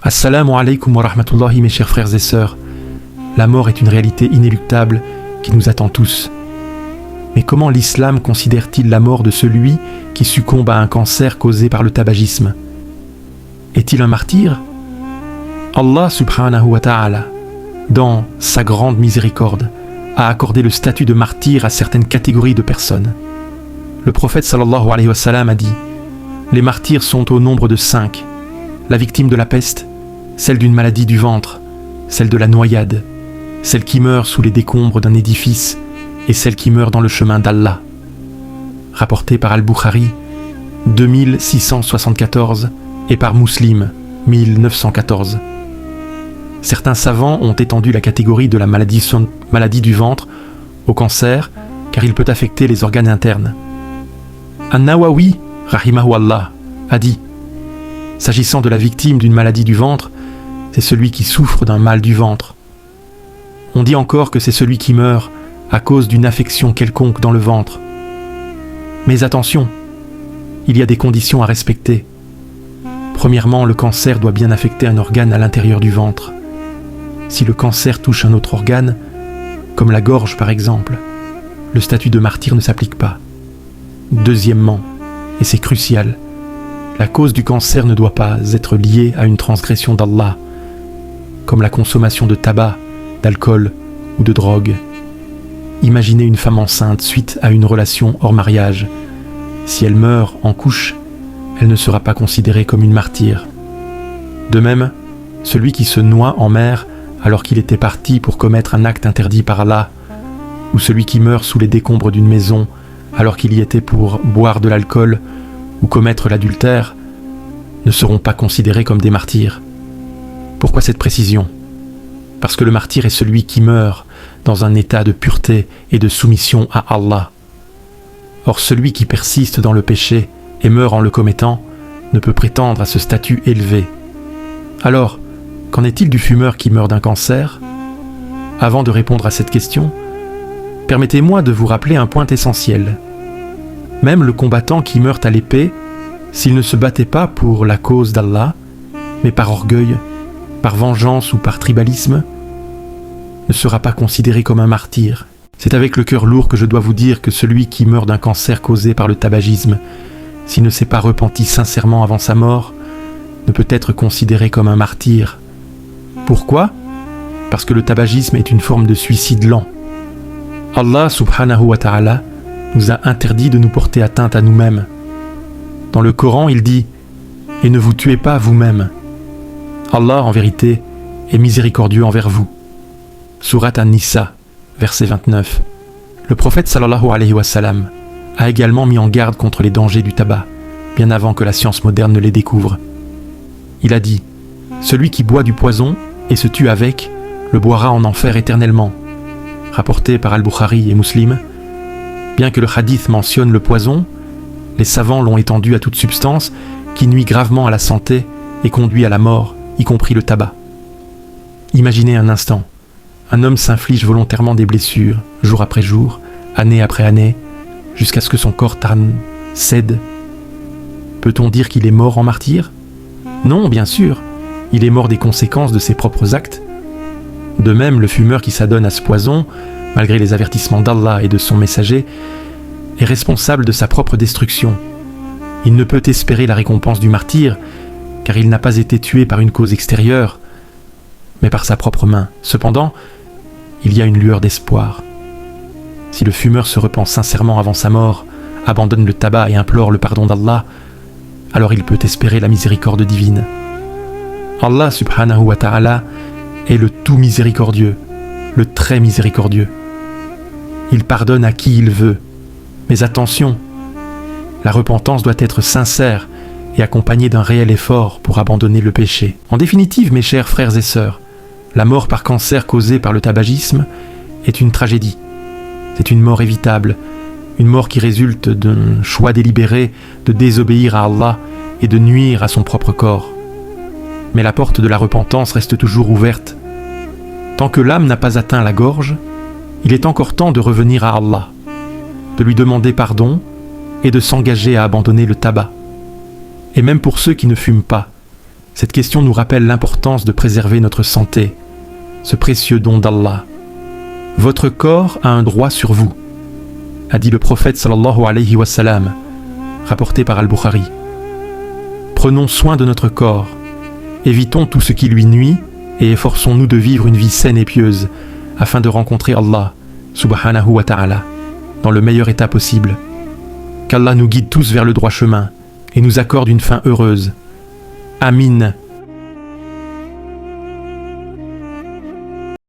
Assalamu alaikum wa rahmatullahi, mes chers frères et sœurs. La mort est une réalité inéluctable qui nous attend tous. Mais comment l'islam considère-t-il la mort de celui qui succombe à un cancer causé par le tabagisme? Est-il un martyr? Allah subhanahu wa ta'ala, dans sa grande miséricorde, a accordé le statut de martyr à certaines catégories de personnes. Le prophète sallallahu alayhi wa sallam a dit: les martyrs sont au nombre de 5. La victime de la peste, celle d'une maladie du ventre, celle de la noyade, celle qui meurt sous les décombres d'un édifice et celle qui meurt dans le chemin d'Allah. Rapporté par Al-Bukhari, 2674, et par Muslim, 1914. Certains savants ont étendu la catégorie de la maladie du ventre au cancer, car il peut affecter les organes internes. An-Nawawi, rahimahu Allah, a dit: s'agissant de la victime d'une maladie du ventre, c'est celui qui souffre d'un mal du ventre. On dit encore que c'est celui qui meurt à cause d'une affection quelconque dans le ventre. Mais attention, il y a des conditions à respecter. Premièrement, le cancer doit bien affecter un organe à l'intérieur du ventre. Si le cancer touche un autre organe, comme la gorge par exemple, le statut de martyr ne s'applique pas. Deuxièmement, et c'est crucial, la cause du cancer ne doit pas être liée à une transgression d'Allah, comme la consommation de tabac, d'alcool ou de drogue. Imaginez une femme enceinte suite à une relation hors mariage. Si elle meurt en couche, elle ne sera pas considérée comme une martyre. De même, celui qui se noie en mer alors qu'il était parti pour commettre un acte interdit par Allah, ou celui qui meurt sous les décombres d'une maison alors qu'il y était pour boire de l'alcool ou commettre l'adultère, ne seront pas considérés comme des martyrs. Pourquoi cette précision? Parce que le martyr est celui qui meurt dans un état de pureté et de soumission à Allah. Or, celui qui persiste dans le péché et meurt en le commettant ne peut prétendre à ce statut élevé. Alors, qu'en est-il du fumeur qui meurt d'un cancer? Avant de répondre à cette question, permettez-moi de vous rappeler un point essentiel. Même le combattant qui meurt à l'épée, s'il ne se battait pas pour la cause d'Allah, mais par orgueil, par vengeance ou par tribalisme, ne sera pas considéré comme un martyr. C'est avec le cœur lourd que je dois vous dire que celui qui meurt d'un cancer causé par le tabagisme, s'il ne s'est pas repenti sincèrement avant sa mort, ne peut être considéré comme un martyr. Pourquoi? Parce que le tabagisme est une forme de suicide lent. Allah subhanahu wa ta'ala nous a interdit de nous porter atteinte à nous-mêmes. Dans le Coran, il dit: « Et ne vous tuez pas vous-même. Allah, en vérité, est miséricordieux envers vous. » Surat An-Nisa, verset 29. Le prophète sallallahu alayhi wa sallam a également mis en garde contre les dangers du tabac, bien avant que la science moderne ne les découvre. Il a dit: « Celui qui boit du poison et se tue avec, le boira en enfer éternellement. » Rapporté par Al-Bukhari et Muslim. Bien que le hadith mentionne le poison, les savants l'ont étendu à toute substance qui nuit gravement à la santé et conduit à la mort, y compris le tabac. Imaginez un instant, un homme s'inflige volontairement des blessures, jour après jour, année après année, jusqu'à ce que son corps cède. Peut-on dire qu'il est mort en martyr? Non, bien sûr, il est mort des conséquences de ses propres actes. De même, le fumeur qui s'adonne à ce poison, malgré les avertissements d'Allah et de son messager, est responsable de sa propre destruction. Il ne peut espérer la récompense du martyr, car il n'a pas été tué par une cause extérieure, mais par sa propre main. Cependant, il y a une lueur d'espoir. Si le fumeur se repent sincèrement avant sa mort, abandonne le tabac et implore le pardon d'Allah, alors il peut espérer la miséricorde divine. Allah subhanahu wa ta'ala est le tout miséricordieux, le très miséricordieux. Il pardonne à qui il veut. Mais attention, la repentance doit être sincère et accompagnée d'un réel effort pour abandonner le péché. En définitive, mes chers frères et sœurs, la mort par cancer causée par le tabagisme est une tragédie. C'est une mort évitable, une mort qui résulte d'un choix délibéré de désobéir à Allah et de nuire à son propre corps. Mais la porte de la repentance reste toujours ouverte. Tant que l'âme n'a pas atteint la gorge, il est encore temps de revenir à Allah, de lui demander pardon et de s'engager à abandonner le tabac. Et même pour ceux qui ne fument pas, Cette question nous rappelle l'importance de préserver notre santé, ce précieux don d'Allah. Votre corps a un droit sur vous, a dit le prophète sallallahu alayhi wa sallam, rapporté par Al-Bukhari. Prenons soin de notre corps, évitons tout ce qui lui nuit et efforçons-nous de vivre une vie saine et pieuse afin de rencontrer Allah subhanahu wa ta'ala dans le meilleur état possible. Qu'Allah nous guide tous vers le droit chemin et nous accorde une fin heureuse. Amin.